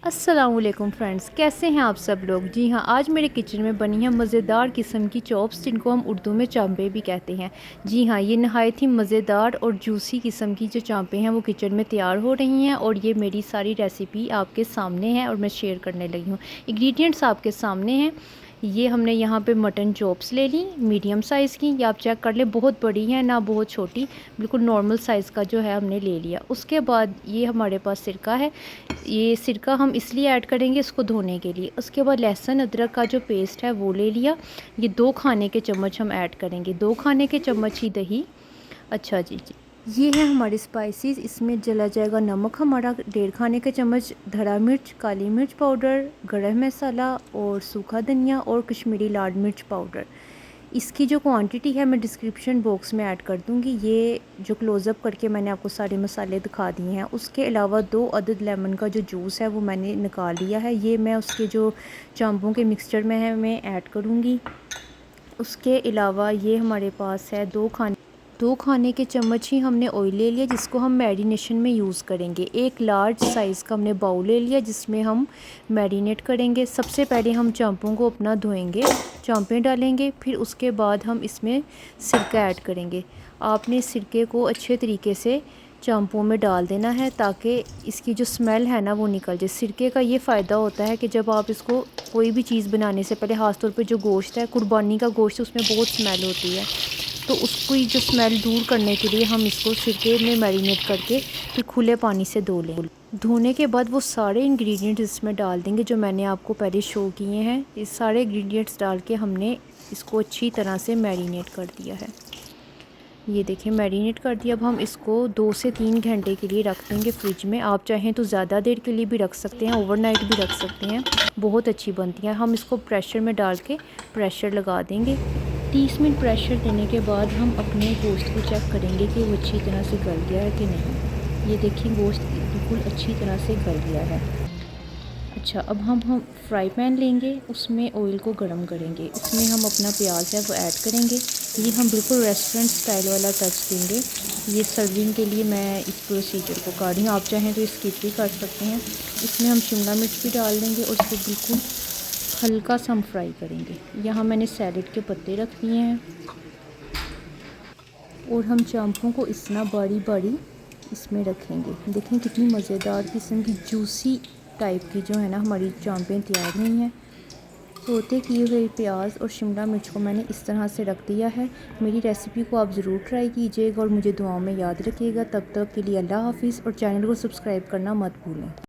अस्सलामुअलैकुम फ्रेंड्स, कैसे हैं आप सब लोग। जी हाँ, आज मेरे किचन में बनी है मज़ेदार किस्म की चॉप्स, जिनको हम उर्दू में चांपे भी कहते हैं। जी हाँ, ये नहायत ही मज़ेदार और जूसी किस्म की जो चांपे हैं वो किचन में तैयार हो रही हैं और ये मेरी सारी रेसिपी आपके सामने है और मैं शेयर करने लगी हूँ। इंग्रेडिएंट्स आपके सामने हैं। ये हमने यहाँ पे मटन चॉप्स ले ली मीडियम साइज़ की, या आप चेक कर लें, बहुत बड़ी है ना बहुत छोटी, बिल्कुल नॉर्मल साइज़ का जो है हमने ले लिया। उसके बाद ये हमारे पास सिरका है। ये सिरका हम इसलिए ऐड करेंगे इसको धोने के लिए। उसके बाद लहसुन अदरक का जो पेस्ट है वो ले लिया। ये 2 खाने के चम्मच हम ऐड करेंगे, 2 खाने के चम्मच ही दही। अच्छा जी जी, ये है हमारे स्पाइसेस। इसमें जला जाएगा नमक हमारा 1.5 खाने के चम्मच, धरा मिर्च, काली मिर्च पाउडर, गरम मसाला और सूखा धनिया और कश्मीरी लाल मिर्च पाउडर। इसकी जो क्वांटिटी है मैं डिस्क्रिप्शन बॉक्स में ऐड कर दूंगी। ये जो क्लोज़अप करके मैंने आपको सारे मसाले दिखा दिए हैं। उसके अलावा 2 अदद लेमन का जो जूस है वो मैंने निकाल लिया है। ये मैं उसके जो चांपों के मिक्सचर में है मैं ऐड करूँगी। उसके अलावा ये हमारे पास है 2 खाने के चम्मच ही हमने ऑयल ले लिया, जिसको हम मैरिनेशन में यूज़ करेंगे। एक लार्ज साइज़ का हमने बाउल ले लिया जिसमें हम मैरिनेट करेंगे। सबसे पहले हम चांपों को अपना धोएंगे, चांपें डालेंगे, फिर उसके बाद हम इसमें सिरका ऐड करेंगे। आपने सिरके को अच्छे तरीके से चांपों में डाल देना है ताकि इसकी जो स्मेल है ना वो निकल जाए। सिरके का ये फ़ायदा होता है कि जब आप इसको कोई भी चीज़ बनाने से पहले, ख़ास तौर पे जो गोश्त है, कुर्बानी का गोश्त, उसमें बहुत स्मेल होती है, तो उसको जो स्मेल दूर करने के लिए हम इसको सिरके में मैरिनेट करके फिर खुले पानी से धो लें। धोने के बाद वो सारे इंग्रेडिएंट्स इसमें डाल देंगे जो मैंने आपको पहले शो किए हैं। ये सारे इंग्रेडिएंट्स डाल के हमने इसको अच्छी तरह से मैरिनेट कर दिया है। ये देखिए मैरिनेट कर दिया। अब हम इसको 2 से 3 घंटे के लिए रख देंगे फ्रिज में। आप चाहें तो ज़्यादा देर के लिए भी रख सकते हैं, ओवरनाइट भी रख सकते हैं, बहुत अच्छी बनती है। हम इसको प्रेशर में डाल के प्रेशर लगा देंगे। 30 मिनट प्रेशर देने के बाद हम अपने गोश्त को चेक करेंगे कि वो अच्छी तरह से गल गया है कि नहीं। ये देखिए गोश्त बिल्कुल अच्छी तरह से गल गया है। अच्छा, अब हम फ्राई पैन लेंगे, उसमें ऑयल को गर्म करेंगे, उसमें हम अपना प्याज है वो ऐड करेंगे। ये हम बिल्कुल रेस्टोरेंट स्टाइल वाला टच देंगे। ये सर्विंग के लिए मैं इस प्रोसीजर को कर रही हूँ, आप चाहें तो स्किप भी कर सकते हैं। इसमें हम शिमला मिर्च भी डाल देंगे और इसको बिल्कुल हल्का सा हम फ्राई करेंगे। यहाँ मैंने सैलेड के पत्ते रख दिए हैं और हम चांपों को इस तरह बारी बारी इसमें रखेंगे। देखें कितनी मज़ेदार किस्म की जूसी टाइप की जो है ना हमारी चांपें तैयार हुई हैं। सोते किए हुए प्याज और शिमला मिर्च को मैंने इस तरह से रख दिया है। मेरी रेसिपी को आप ज़रूर ट्राई कीजिएगा और मुझे दुआओं में याद रखिएगा। तब तक के लिए अल्लाह हाफ़िज़ और चैनल को सब्सक्राइब करना मत भूलें।